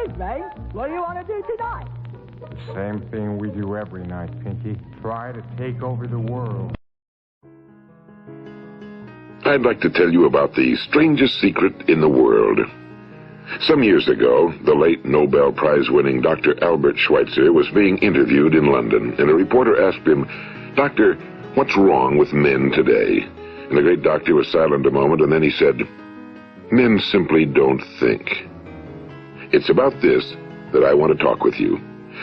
me. What do you want to do tonight? The same thing we do every night, Pinky. Try to take over the world. I'd like to tell you about the strangest secret in the world. Some years ago, the late Nobel Prize-winning Dr. Albert Schweitzer was being interviewed in London, and a reporter asked him, "Doctor, what's wrong with men today?" And the great doctor was silent a moment, and then he said, "Men simply don't think." It's about this that I want to talk with you.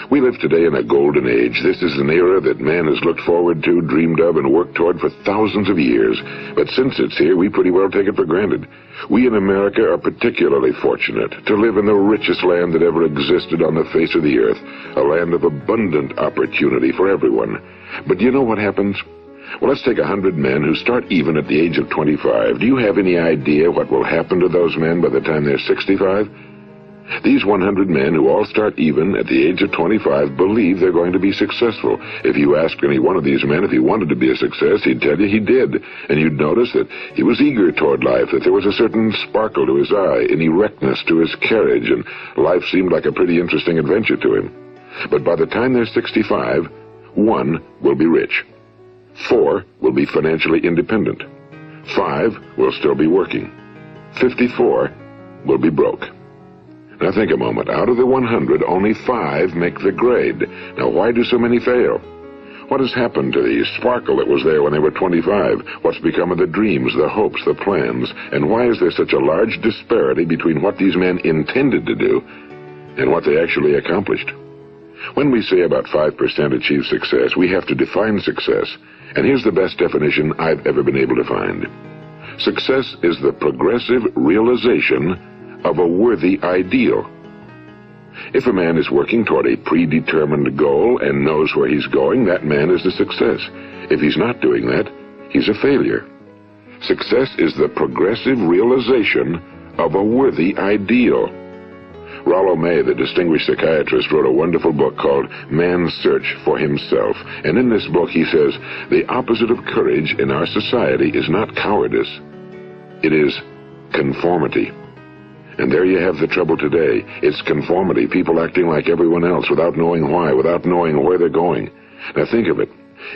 We live today in a golden age. This is an era that man has looked forward to, dreamed of, and worked toward for thousands of years. But since it's here, we pretty well take it for granted. We in America are particularly fortunate to live in the richest land that ever existed on the face of the earth, a land of abundant opportunity for everyone. But do you know what happens? Well, let's take 100 men who start even at the age of 25. Do you have any idea what will happen to those men by the time they're 65? These 100 men who all start even at the age of 25 believe they're going to be successful. If you ask any one of these men if he wanted to be a success, he'd tell you he did. And you'd notice that he was eager toward life, that there was a certain sparkle to his eye, an erectness to his carriage, and life seemed like a pretty interesting adventure to him. But by the time they're 65, 1 will be rich. 4 will be financially independent. 5 will still be working. 54 will be broke. Now think a moment. Out of the 100, only 5 make the grade. Now why do so many fail? What has happened to the sparkle that was there when they were 25? What's become of the dreams, the hopes, the plans? And why is there such a large disparity between what these men intended to do and what they actually accomplished? When we say about 5% achieve success, we have to define success. And here's the best definition I've ever been able to find. Success is the progressive realization of a worthy ideal. If a man is working toward a predetermined goal and knows where he's going, that man is a success. If he's not doing that, he's a failure. Success is the progressive realization of a worthy ideal. Rollo May, the distinguished psychiatrist, wrote a wonderful book called Man's Search for Himself. And in this book he says, the opposite of courage in our society is not cowardice. It is conformity. And there you have the trouble today. It's conformity, people acting like everyone else without knowing why, without knowing where they're going. Now think of it.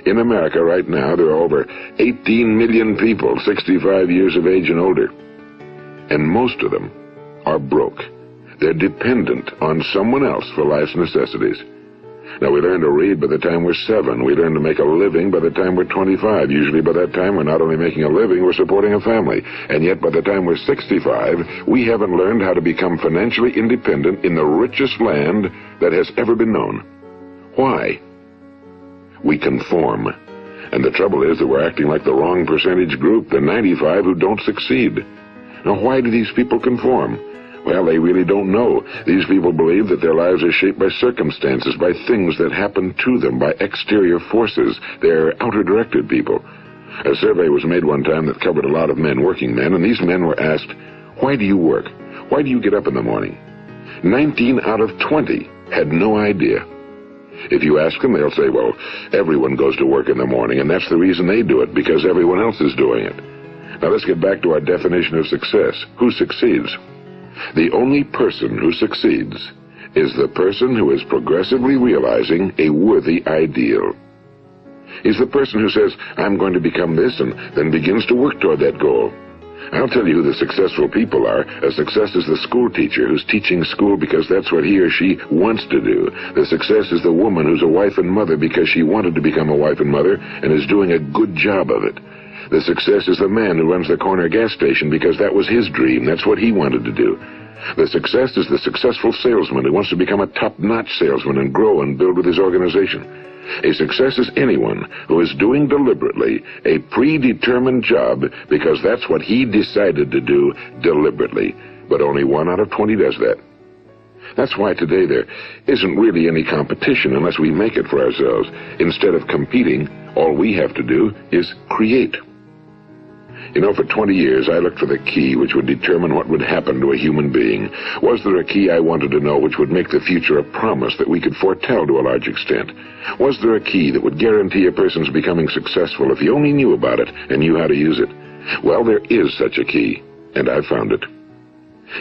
In America right now, there are over 18 million people 65 years of age and older. And most of them are broke. They're dependent on someone else for life's necessities. Now, we learn to read by the time we're 7. We learn to make a living by the time we're 25. Usually by that time, we're not only making a living, we're supporting a family. And yet by the time we're 65, we haven't learned how to become financially independent in the richest land that has ever been known. Why? We conform. And the trouble is that we're acting like the wrong percentage group, the 95 who don't succeed. Now, why do these people conform? Well, they really don't know. These people believe that their lives are shaped by circumstances, by things that happen to them, by exterior forces. They're outer-directed people. A survey was made one time that covered a lot of men, working men, and these men were asked, why do you work? Why do you get up in the morning? 19 out of 20 had no idea. If you ask them, they'll say, well, everyone goes to work in the morning, and that's the reason they do it, because everyone else is doing it. Now let's get back to our definition of success. Who succeeds? The only person who succeeds is the person who is progressively realizing a worthy ideal. He's the person who says, I'm going to become this, and then begins to work toward that goal. I'll tell you who the successful people are. A success is the school teacher who's teaching school because that's what he or she wants to do. The success is the woman who's a wife and mother because she wanted to become a wife and mother and is doing a good job of it. The success is the man who runs the corner gas station because that was his dream. That's what he wanted to do. The success is the successful salesman who wants to become a top-notch salesman and grow and build with his organization. A success is anyone who is doing deliberately a predetermined job because that's what he decided to do deliberately. But only 1 out of 20 does that. That's why today there isn't really any competition unless we make it for ourselves. Instead of competing, all we have to do is create. You know, for 20 years, I looked for the key which would determine what would happen to a human being. Was there a key I wanted to know which would make the future a promise that we could foretell to a large extent? Was there a key that would guarantee a person's becoming successful if he only knew about it and knew how to use it? Well, there is such a key, and I found it.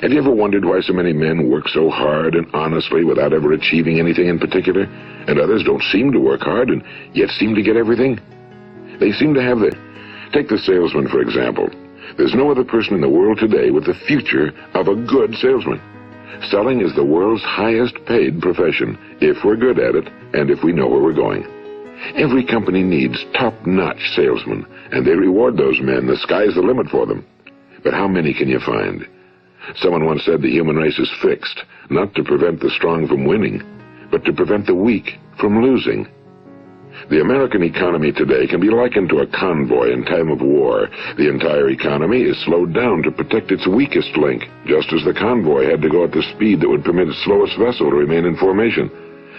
Have you ever wondered why so many men work so hard and honestly without ever achieving anything in particular, and others don't seem to work hard and yet seem to get everything? They seem to have Take the salesman, for example. There's no other person in the world today with the future of a good salesman. Selling is the world's highest paid profession, if we're good at it and if we know where we're going. Every company needs top-notch salesmen, and they reward those men. The sky's the limit for them. But how many can you find? Someone once said the human race is fixed, not to prevent the strong from winning, but to prevent the weak from losing. The American economy today can be likened to a convoy in time of war. The entire economy is slowed down to protect its weakest link, just as the convoy had to go at the speed that would permit its slowest vessel to remain in formation.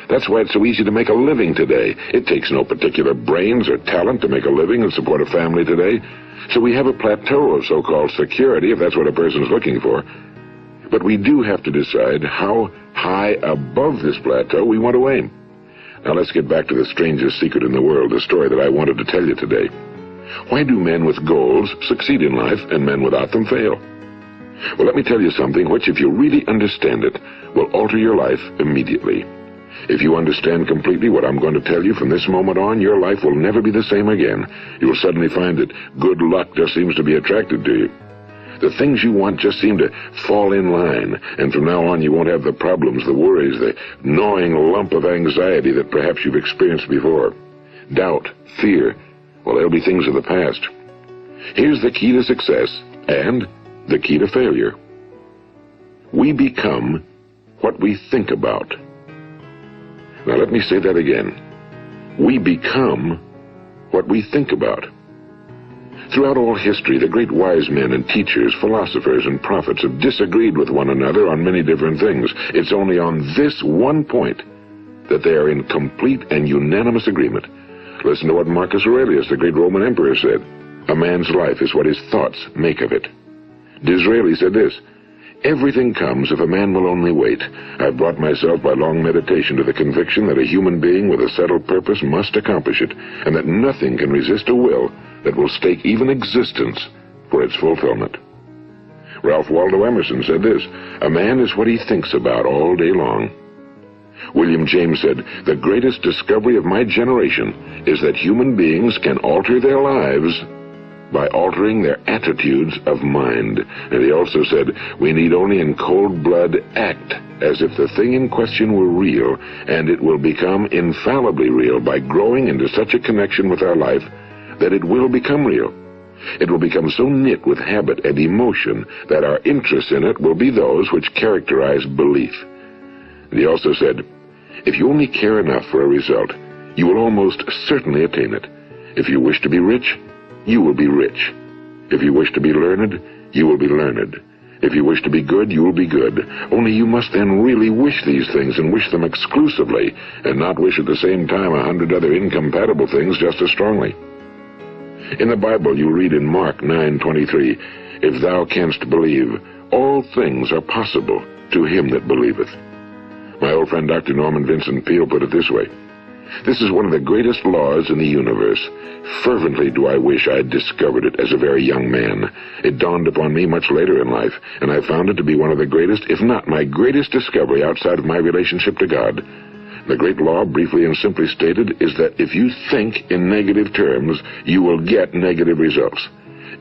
That's why it's so easy to make a living today. It takes no particular brains or talent to make a living and support a family today. So we have a plateau of so-called security, if that's what a person's looking for. But we do have to decide how high above this plateau we want to aim. Now let's get back to the strangest secret in the world, the story that I wanted to tell you today. Why do men with goals succeed in life and men without them fail? Well, let me tell you something which, if you really understand it, will alter your life immediately. If you understand completely what I'm going to tell you from this moment on, your life will never be the same again. You will suddenly find that good luck just seems to be attracted to you. The things you want just seem to fall in line, and from now on you won't have the problems, the worries, the gnawing lump of anxiety that perhaps you've experienced before. Doubt, fear, well, they'll be things of the past. Here's the key to success and the key to failure. We become what we think about. Now let me say that again. We become what we think about. Throughout all history, the great wise men and teachers, philosophers and prophets have disagreed with one another on many different things. It's only on this one point that they are in complete and unanimous agreement. Listen to what Marcus Aurelius, the great Roman emperor, said. A man's life is what his thoughts make of it. Disraeli said this, everything comes if a man will only wait. I've brought myself by long meditation to the conviction that a human being with a settled purpose must accomplish it, and that nothing can resist a will that will stake even existence for its fulfillment. Ralph Waldo Emerson said this, a man is what he thinks about all day long. William James said, the greatest discovery of my generation is that human beings can alter their lives by altering their attitudes of mind. And he also said, we need only in cold blood act as if the thing in question were real, and it will become infallibly real by growing into such a connection with our life that it will become real. It will become so knit with habit and emotion that our interests in it will be those which characterize belief. And he also said, if you only care enough for a result, you will almost certainly attain it. If you wish to be rich, you will be rich. If you wish to be learned, you will be learned. If you wish to be good, you will be good. Only you must then really wish these things and wish them exclusively, and not wish at the same time 100 other incompatible things just as strongly. In the Bible, you read in Mark 9:23, if thou canst believe, all things are possible to him that believeth. My old friend Dr. Norman Vincent Peale put it this way, this is one of the greatest laws in the universe. Fervently do I wish I had discovered it as a very young man. It dawned upon me much later in life, and I found it to be one of the greatest, if not my greatest discovery outside of my relationship to God. The great law, briefly and simply stated, is that if you think in negative terms, you will get negative results.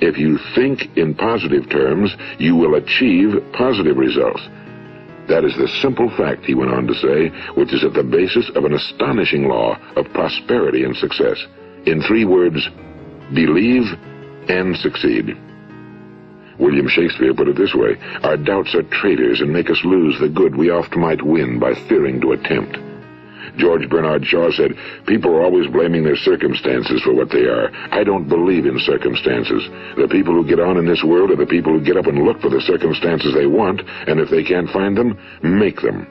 If you think in positive terms, you will achieve positive results. That is the simple fact, he went on to say, which is at the basis of an astonishing law of prosperity and success. In 3 words, believe and succeed. William Shakespeare put it this way, our doubts are traitors and make us lose the good we oft might win by fearing to attempt. George Bernard Shaw said, people are always blaming their circumstances for what they are. I don't believe in circumstances. The people who get on in this world are the people who get up and look for the circumstances they want, and if they can't find them, make them.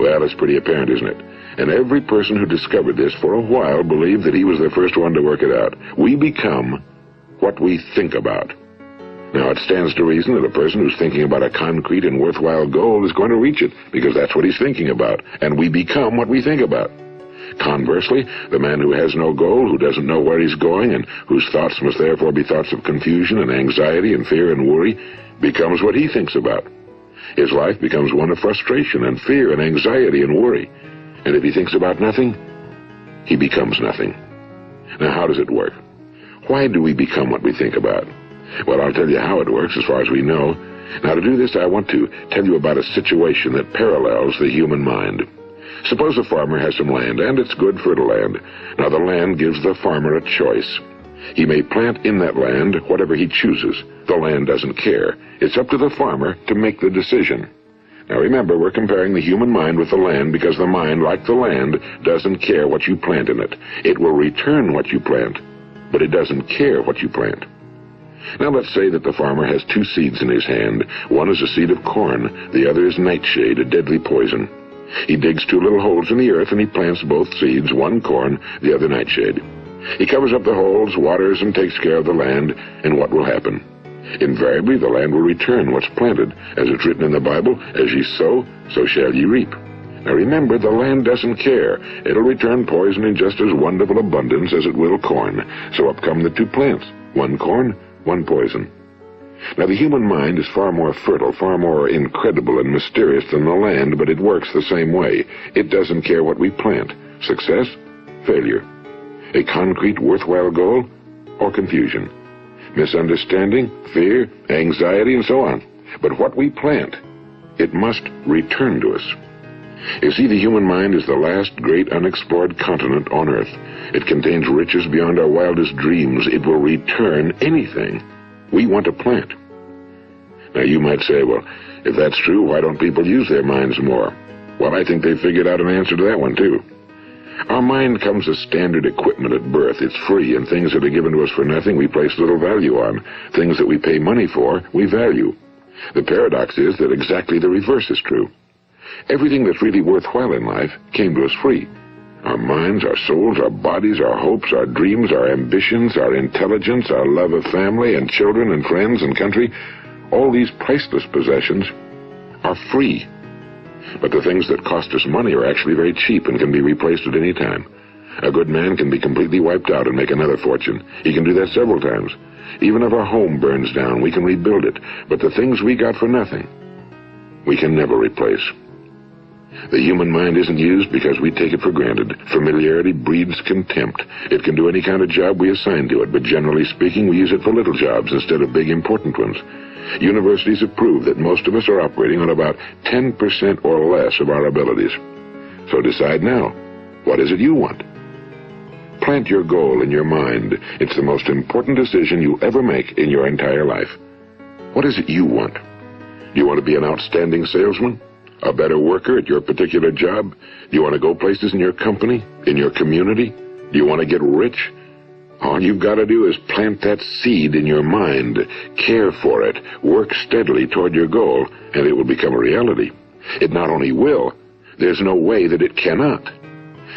Well, it's pretty apparent, isn't it? And every person who discovered this for a while believed that he was the first one to work it out. We become what we think about. Now, it stands to reason that a person who's thinking about a concrete and worthwhile goal is going to reach it, because that's what he's thinking about, and we become what we think about. Conversely, the man who has no goal, who doesn't know where he's going, and whose thoughts must therefore be thoughts of confusion and anxiety and fear and worry, becomes what he thinks about, His life becomes one of frustration and fear and anxiety and worry. And if he thinks about nothing, he becomes nothing. Now, how does it work? Why do we become what we think about? Well, I'll tell you how it works as far as we know. Now, to do this, I want to tell you about a situation that parallels the human mind. Suppose a farmer has some land, and it's good fertile land. Now, the land gives the farmer a choice. He may plant in that land whatever he chooses. The land doesn't care. It's up to the farmer to make the decision. Now remember, we're comparing the human mind with the land because the mind, like the land, doesn't care what you plant in it. It will return what you plant, but it doesn't care what you plant. Now let's say that the farmer has two seeds in his hand. One is a seed of corn, the other is nightshade, a deadly poison. He digs two little holes in the earth and he plants both seeds, one corn, the other nightshade. He covers up the holes, waters, and takes care of the land, and what will happen? Invariably, the land will return what's planted. As it's written in the Bible, as ye sow, so shall ye reap. Now remember, the land doesn't care. It'll return poison in just as wonderful abundance as it will corn. So up come the two plants, one corn, one poison. Now the human mind is far more fertile, far more incredible and mysterious than the land, but it works the same way. It doesn't care what we plant. Success, failure. A concrete, worthwhile goal, or confusion. Misunderstanding, fear, anxiety, and so on. But what we plant, it must return to us. You see, the human mind is the last great unexplored continent on Earth. It contains riches beyond our wildest dreams. It will return anything we want to plant. Now you might say, well, if that's true, why don't people use their minds more? Well, I think they figured out an answer to that one, too. Our mind comes as standard equipment at birth. It's free, and things that are given to us for nothing we place little value on. Things that we pay money for, we value. The paradox is that exactly the reverse is true. Everything that's really worthwhile in life came to us free. Our minds, our souls, our bodies, our hopes, our dreams, our ambitions, our intelligence, our love of family and children and friends and country, all these priceless possessions are free. But the things that cost us money are actually very cheap and can be replaced at any time. A good man can be completely wiped out and make another fortune. He can do that several times. Even if our home burns down, we can rebuild it. But the things we got for nothing, we can never replace. The human mind isn't used because we take it for granted. Familiarity breeds contempt. It can do any kind of job we assign to it, but generally speaking, we use it for little jobs instead of big, important ones. Universities have proved that most of us are operating on about 10% or less of our abilities. So decide now, what is it you want? Plant your goal in your mind. It's the most important decision you'll ever make in your entire life. What is it you want? Do you want to be an outstanding salesman? A better worker at your particular job? Do you want to go places in your company? In your community? Do you want to get rich? All you've got to do is plant that seed in your mind, care for it, work steadily toward your goal, and it will become a reality. It not only will, there's no way that it cannot.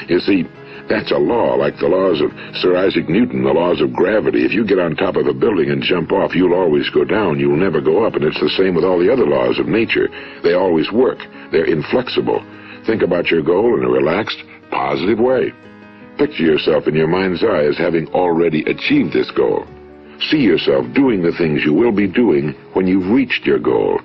You see, that's a law, like the laws of Sir Isaac Newton, the laws of gravity. If you get on top of a building and jump off, you'll always go down, you'll never go up, and it's the same with all the other laws of nature. They always work. They're inflexible. Think about your goal in a relaxed, positive way. Picture yourself in your mind's eye as having already achieved this goal. See yourself doing the things you will be doing when you've reached your goal.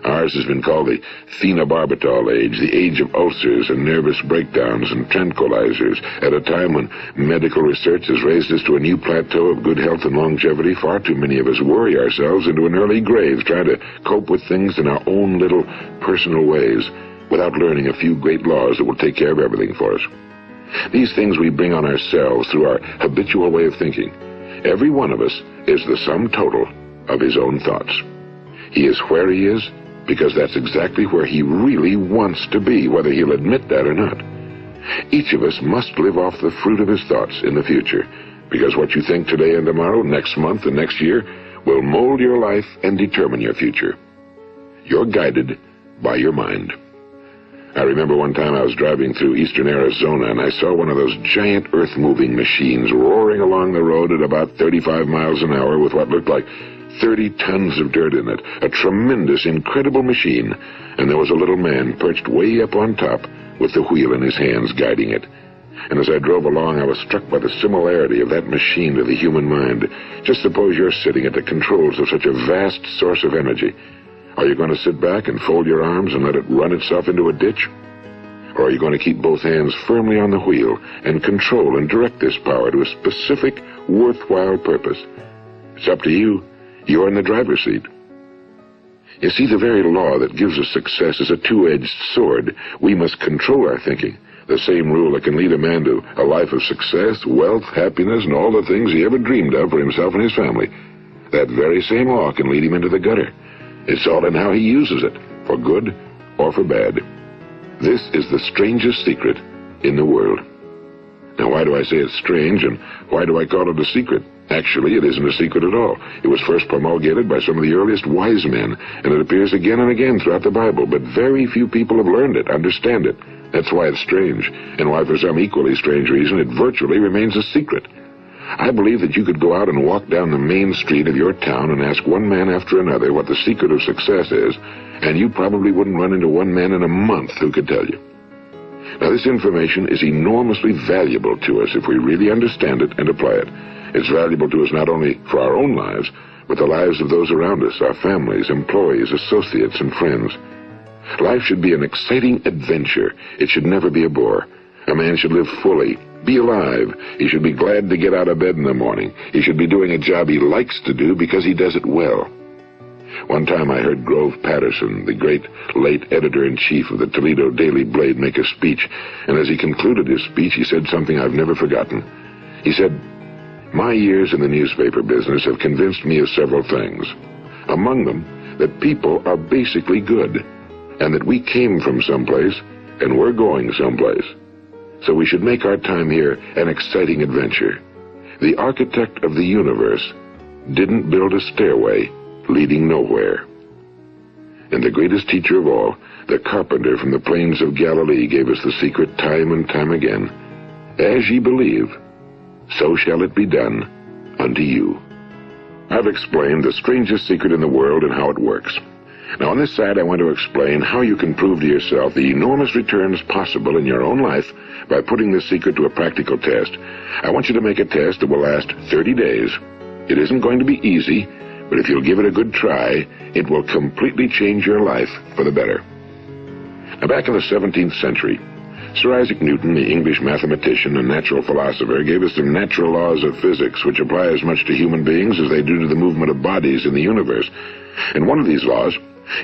Ours has been called the phenobarbital age, the age of ulcers and nervous breakdowns and tranquilizers. At a time when medical research has raised us to a new plateau of good health and longevity, far too many of us worry ourselves into an early grave trying to cope with things in our own little personal ways without learning a few great laws that will take care of everything for us. These things we bring on ourselves through our habitual way of thinking. Every one of us is the sum total of his own thoughts. He is where he is because that's exactly where he really wants to be, whether he'll admit that or not. Each of us must live off the fruit of his thoughts in the future, because what you think today and tomorrow, next month and next year, will mold your life and determine your future. You're guided by your mind. I remember one time I was driving through eastern Arizona and I saw one of those giant earth-moving machines roaring along the road at about 35 miles an hour with what looked like 30 tons of dirt in it. A tremendous, incredible machine. And there was a little man perched way up on top with the wheel in his hands guiding it. And as I drove along, I was struck by the similarity of that machine to the human mind. Just suppose you're sitting at the controls of such a vast source of energy. Are you going to sit back and fold your arms and let it run itself into a ditch? Or are you going to keep both hands firmly on the wheel and control and direct this power to a specific, worthwhile purpose? It's up to you. You're in the driver's seat. You see, the very law that gives us success is a two-edged sword. We must control our thinking. The same rule that can lead a man to a life of success, wealth, happiness, and all the things he ever dreamed of for himself and his family. That very same law can lead him into the gutter. It's all in how he uses it, for good or for bad. This is the strangest secret in the world. Now, why do I say it's strange, and why do I call it a secret? Actually, it isn't a secret at all. It was first promulgated by some of the earliest wise men, and it appears again and again throughout the Bible, but very few people have learned it, understand it. That's why it's strange, and why for some equally strange reason it virtually remains a secret. I believe that you could go out and walk down the main street of your town and ask one man after another what the secret of success is, and you probably wouldn't run into one man in a month who could tell you. Now, this information is enormously valuable to us if we really understand it and apply it. It's valuable to us not only for our own lives, but the lives of those around us, our families, employees, associates, and friends. Life should be an exciting adventure. It should never be a bore. A man should live fully, be alive. He should be glad to get out of bed in the morning. He should be doing a job he likes to do because he does it well. One time I heard Grove Patterson, the great late editor-in-chief of the Toledo Daily Blade, make a speech, and as he concluded his speech, he said something I've never forgotten. He said, "My years in the newspaper business have convinced me of several things. Among them, that people are basically good, and that we came from someplace, and we're going someplace. So we should make our time here an exciting adventure. The architect of the universe didn't build a stairway leading nowhere." And the greatest teacher of all, the carpenter from the plains of Galilee, gave us the secret time and time again. As ye believe, so shall it be done unto you. I've explained the strangest secret in the world and how it works. Now, on this side, I want to explain how you can prove to yourself the enormous returns possible in your own life by putting this secret to a practical test. I want you to make a test that will last 30 days. It isn't going to be easy, but if you'll give it a good try, it will completely change your life for the better. Now, back in the 17th century, Sir Isaac Newton, the English mathematician and natural philosopher, gave us some natural laws of physics which apply as much to human beings as they do to the movement of bodies in the universe. And one of these laws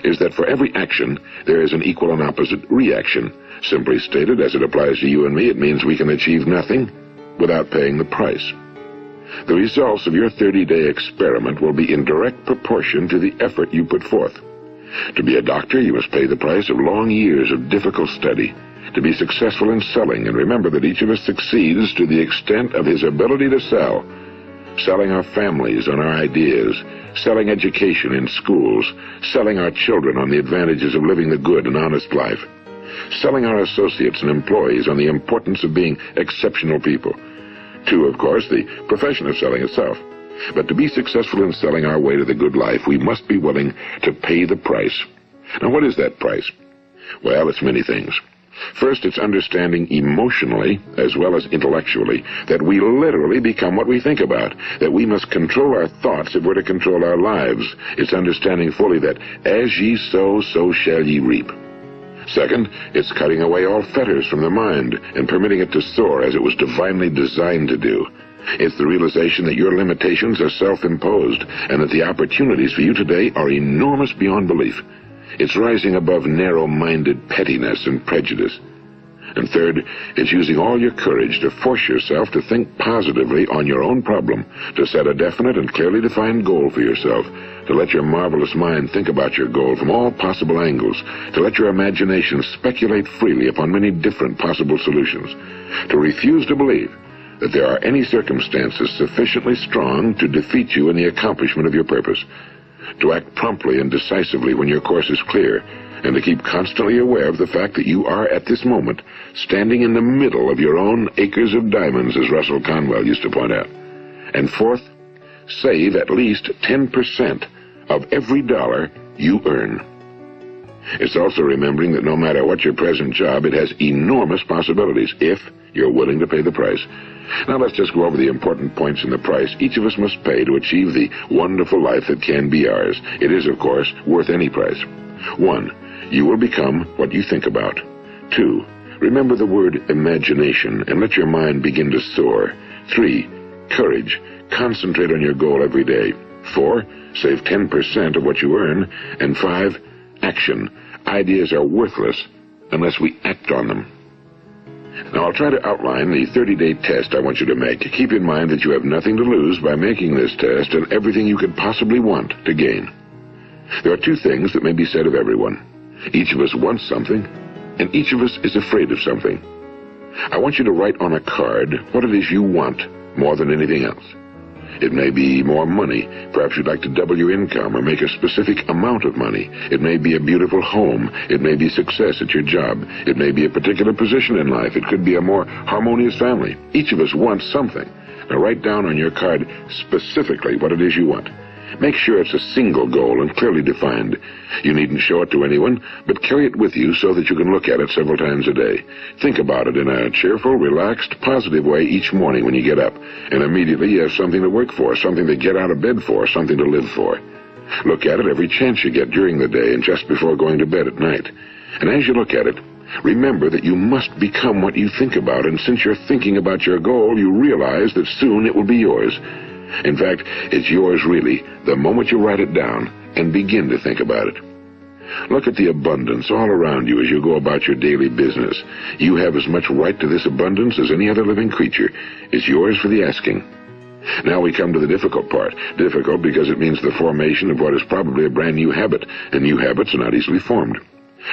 is that for every action, there is an equal and opposite reaction. Simply stated, as it applies to you and me, it means we can achieve nothing without paying the price. The results of your 30-day experiment will be in direct proportion to the effort you put forth. To be a doctor, you must pay the price of long years of difficult study. To be successful in selling, and remember that each of us succeeds to the extent of his ability to sell. Selling our families on our ideas, selling education in schools, selling our children on the advantages of living the good and honest life, selling our associates and employees on the importance of being exceptional people. To, of course, the profession of selling itself. But to be successful in selling our way to the good life, we must be willing to pay the price. Now, what is that price? Well, it's many things. First, it's understanding emotionally, as well as intellectually, that we literally become what we think about, that we must control our thoughts if we're to control our lives. It's understanding fully that as ye sow, so shall ye reap. Second, it's cutting away all fetters from the mind and permitting it to soar as it was divinely designed to do. It's the realization that your limitations are self-imposed and that the opportunities for you today are enormous beyond belief. It's rising above narrow-minded pettiness and prejudice. And third, it's using all your courage to force yourself to think positively on your own problem, to set a definite and clearly defined goal for yourself, to let your marvelous mind think about your goal from all possible angles, to let your imagination speculate freely upon many different possible solutions, to refuse to believe that there are any circumstances sufficiently strong to defeat you in the accomplishment of your purpose, to act promptly and decisively when your course is clear, and to keep constantly aware of the fact that you are, at this moment, standing in the middle of your own acres of diamonds, as Russell Conwell used to point out. And fourth, save at least 10% of every dollar you earn. It's also remembering that no matter what your present job, it has enormous possibilities if You're willing to pay the price. Now let's just go over the important points in the price each of us must pay to achieve the wonderful life that can be ours. It is, of course, worth any price. 1. You will become what you think about. 2. Remember the word imagination and let your mind begin to soar. 3. Courage. Concentrate on your goal every day. 4. Save 10% of what you earn. And 5. Action. Ideas are worthless unless we act on them. Now, I'll try to outline the 30-day test I want you to make. Keep in mind that you have nothing to lose by making this test and everything you could possibly want to gain. There are 2 things that may be said of everyone. Each of us wants something, and each of us is afraid of something. I want you to write on a card what it is you want more than anything else. It may be more money. Perhaps you'd like to double your income or make a specific amount of money. It may be a beautiful home. It may be success at your job. It may be a particular position in life. It could be a more harmonious family. Each of us wants something. Now write down on your card specifically what it is you want. Make sure it's a single goal and clearly defined. You needn't show it to anyone, but carry it with you so that you can look at it several times a day. Think about it in a cheerful, relaxed, positive way each morning when you get up, and immediately you have something to work for, something to get out of bed for, something to live for. Look at it every chance you get during the day and just before going to bed at night. And as you look at it, remember that you must become what you think about, and since you're thinking about your goal, you realize that soon it will be yours. In fact, it's yours really the moment you write it down and begin to think about it. Look at the abundance all around you as you go about your daily business. You have as much right to this abundance as any other living creature. It's yours for the asking. Now we come to the difficult part. Difficult because it means the formation of what is probably a brand new habit, and new habits are not easily formed.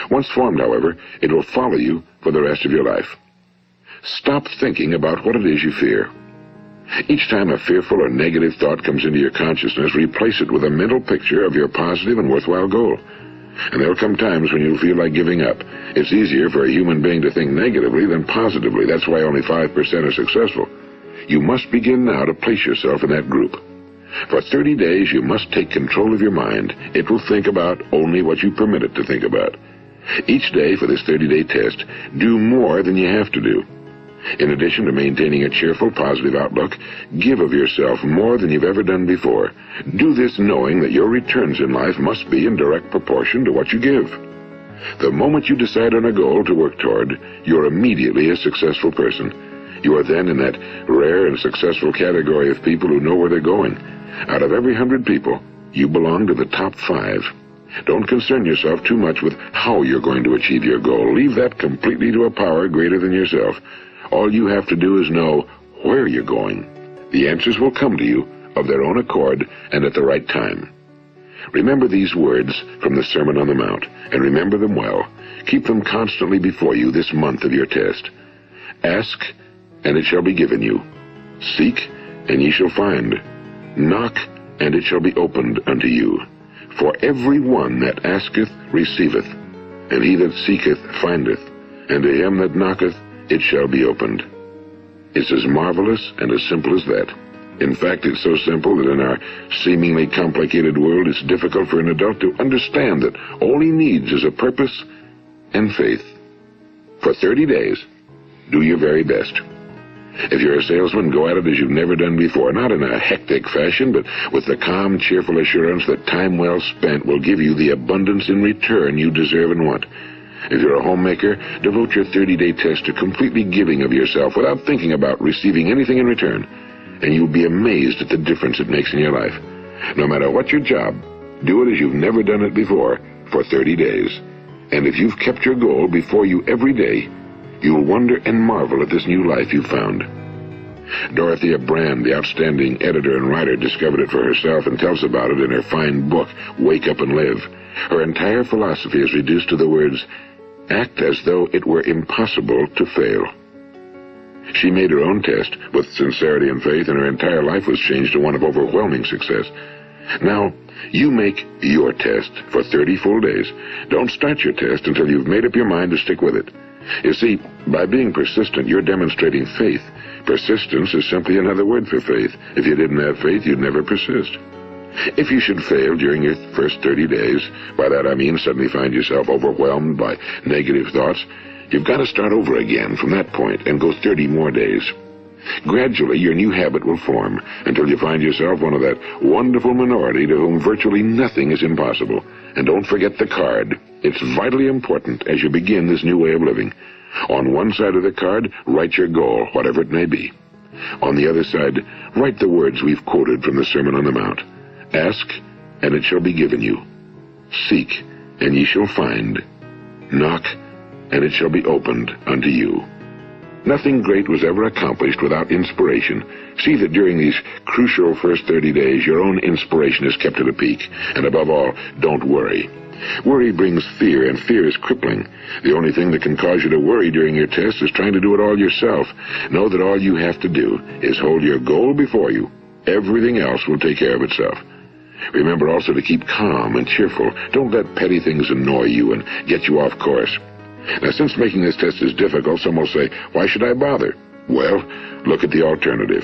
Once formed, however, it will follow you for the rest of your life. Stop thinking about what it is you fear. Each time a fearful or negative thought comes into your consciousness, replace it with a mental picture of your positive and worthwhile goal. And there'll come times when you'll feel like giving up. It's easier for a human being to think negatively than positively. That's why only 5% are successful. You must begin now to place yourself in that group. For 30 days, you must take control of your mind. It will think about only what you permit it to think about. Each day for this 30-day test, do more than you have to do. In addition to maintaining a cheerful, positive outlook, give of yourself more than you've ever done before. Do this knowing that your returns in life must be in direct proportion to what you give. The moment you decide on a goal to work toward, you're immediately a successful person. You are then in that rare and successful category of people who know where they're going. Out of every 100 people, you belong to the top 5. Don't concern yourself too much with how you're going to achieve your goal. Leave that completely to a power greater than yourself. All you have to do is know where you're going. The answers will come to you of their own accord and at the right time. Remember these words from the Sermon on the Mount, and remember them well. Keep them constantly before you this month of your test. Ask, and it shall be given you. Seek, and ye shall find. Knock, and it shall be opened unto you. For every one that asketh receiveth, and he that seeketh findeth, and to him that knocketh it shall be opened. It's as marvelous and as simple as that. In fact, it's so simple that in our seemingly complicated world, it's difficult for an adult to understand that all he needs is a purpose and faith. For 30 days, do your very best. If you're a salesman, go at it as you've never done before, not in a hectic fashion, but with the calm, cheerful assurance that time well spent will give you the abundance in return you deserve and want. If you're a homemaker, devote your 30-day test to completely giving of yourself without thinking about receiving anything in return, and you'll be amazed at the difference it makes in your life. No matter what your job, do it as you've never done it before for 30 days. And if you've kept your goal before you every day, you'll wonder and marvel at this new life you've found. Dorothea Brand, the outstanding editor and writer, discovered it for herself and tells about it in her fine book, Wake Up and Live. Her entire philosophy is reduced to the words, act as though it were impossible to fail. She made her own test with sincerity and faith, and her entire life was changed to one of overwhelming success. Now, you make your test for 30 full days. Don't start your test until you've made up your mind to stick with it. You see, by being persistent, you're demonstrating faith. Persistence is simply another word for faith. If you didn't have faith, you'd never persist. If you should fail during your first 30 days, by that I mean suddenly find yourself overwhelmed by negative thoughts, You've got to start over again from that point and go 30 more days. Gradually, your new habit will form until you find yourself one of that wonderful minority to whom virtually nothing is impossible. And don't forget the card. It's vitally important as you begin this new way of living. On one side of the card, write your goal, whatever it may be. On the other side, write the words we've quoted from the Sermon on the Mount. Ask, and it shall be given you. Seek, and ye shall find. Knock, and it shall be opened unto you. Nothing great was ever accomplished without inspiration. See that during these crucial first 30 days, your own inspiration is kept at a peak. And above all, don't worry. Worry brings fear, and fear is crippling. The only thing that can cause you to worry during your test is trying to do it all yourself. Know that all you have to do is hold your goal before you. Everything else will take care of itself. Remember also to keep calm and cheerful. Don't let petty things annoy you and get you off course. Now, since making this test is difficult, some will say, why should I bother? Well, look at the alternative.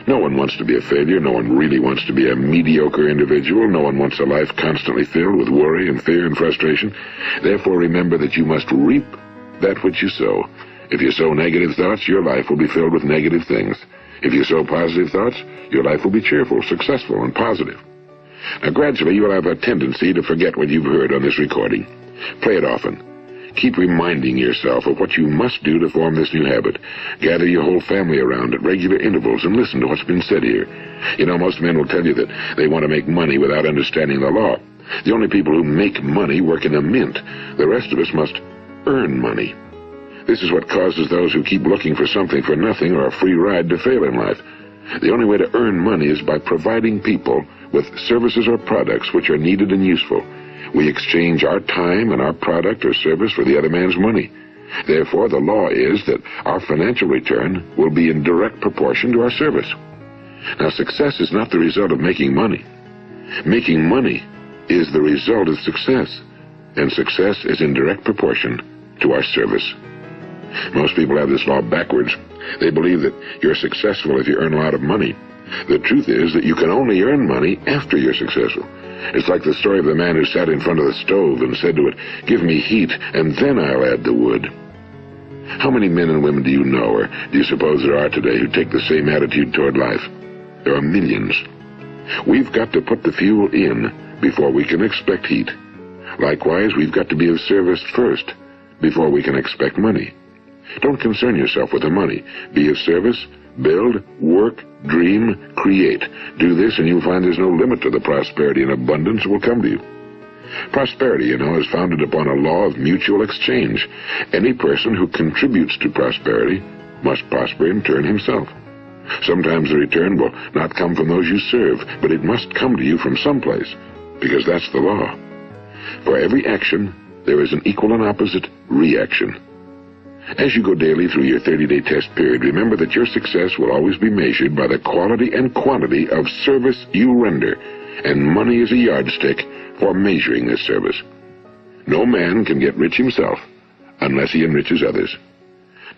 No one wants to be a failure. No one really wants to be a mediocre individual. No one wants a life constantly filled with worry and fear and frustration. Therefore, remember that you must reap that which you sow. If you sow negative thoughts, your life will be filled with negative things. If you sow positive thoughts, your life will be cheerful, successful, and positive. Now, gradually, you will have a tendency to forget what you've heard on this recording. Play it often. Keep reminding yourself of what you must do to form this new habit. Gather your whole family around at regular intervals and listen to what's been said here. You know, most men will tell you that they want to make money without understanding the law. The only people who make money work in a mint. The rest of us must earn money. This is what causes those who keep looking for something for nothing or a free ride to fail in life. The only way to earn money is by providing people with services or products which are needed and useful. We exchange our time and our product or service for the other man's money. Therefore, the law is that our financial return will be in direct proportion to our service. Now, success is not the result of making money. Making money is the result of success, and success is in direct proportion to our service. Most people have this law backwards. They believe that you're successful if you earn a lot of money. The truth is that you can only earn money after you're successful. It's like the story of the man who sat in front of the stove and said to it, "Give me heat, and then I'll add the wood." How many men and women do you know, or do you suppose there are today, who take the same attitude toward life? There are millions. We've got to put the fuel in before we can expect heat. Likewise, we've got to be of service first before we can expect money. Don't concern yourself with the money. Be of service, build, work, dream, create. Do this and you'll find there's no limit to the prosperity and abundance that will come to you. Prosperity, you know, is founded upon a law of mutual exchange. Any person who contributes to prosperity must prosper in turn himself. Sometimes the return will not come from those you serve, but it must come to you from someplace, because that's the law. For every action, there is an equal and opposite reaction. As you go daily through your 30-day test period, remember that your success will always be measured by the quality and quantity of service you render, and money is a yardstick for measuring this service. No man can get rich himself unless he enriches others.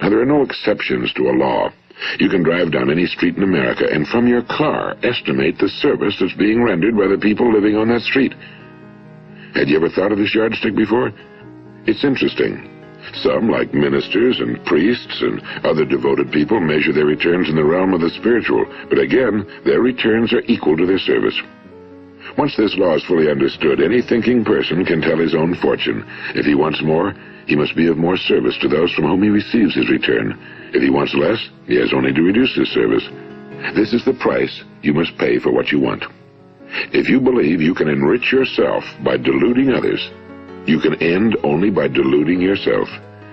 Now, there are no exceptions to a law. You can drive down any street in America and from your car estimate the service that's being rendered by the people living on that street. Had you ever thought of this yardstick before? It's interesting. Some, like ministers and priests and other devoted people, measure their returns in the realm of the spiritual, but again, their returns are equal to their service. Once this law is fully understood, any thinking person can tell his own fortune. If he wants more, he must be of more service to those from whom he receives his return. If he wants less, he has only to reduce his service. This is the price you must pay for what you want. If you believe you can enrich yourself by deluding others, you can end only by deluding yourself.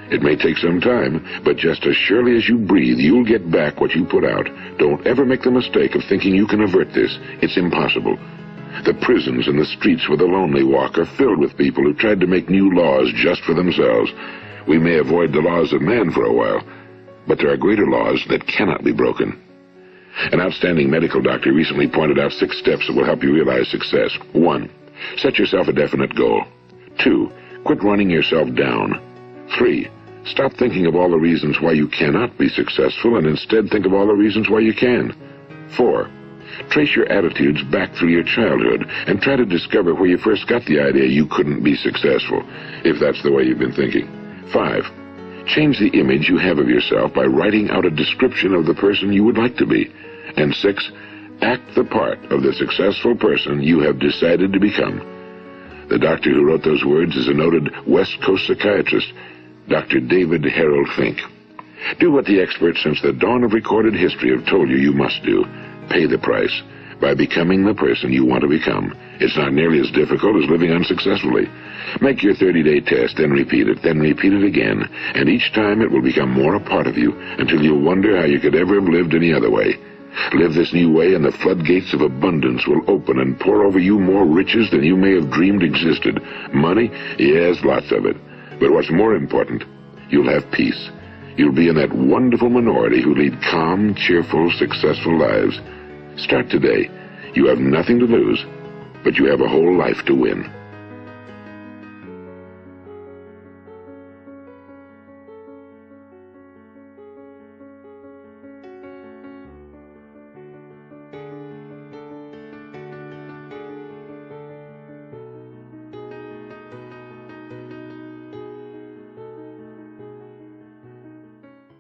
It may take some time, but just as surely as you breathe, you'll get back what you put out. Don't ever make the mistake of thinking you can avert this. It's impossible. The prisons and the streets where the lonely walk are filled with people who tried to make new laws just for themselves. We may avoid the laws of man for a while, but there are greater laws that cannot be broken. An outstanding medical doctor recently pointed out 6 steps that will help you realize success. 1. Set yourself a definite goal. 2. Quit running yourself down. 3. Stop thinking of all the reasons why you cannot be successful and instead think of all the reasons why you can. 4. Trace your attitudes back through your childhood and try to discover where you first got the idea you couldn't be successful, if that's the way you've been thinking. 5. change the image you have of yourself by writing out a description of the person you would like to be. And 6, act the part of the successful person you have decided to become. The doctor who wrote those words is a noted West Coast psychiatrist, Dr. David Harold Fink. Do what the experts since the dawn of recorded history have told you you must do. Pay the price by becoming the person you want to become. It's not nearly as difficult as living unsuccessfully. Make your 30-day test, then repeat it again, and each time it will become more a part of you until you'll wonder how you could ever have lived any other way. Live this new way and the floodgates of abundance will open and pour over you more riches than you may have dreamed existed. Money? Yes, lots of it. But what's more important, you'll have peace. You'll be in that wonderful minority who lead calm, cheerful, successful lives. Start today. You have nothing to lose, but you have a whole life to win.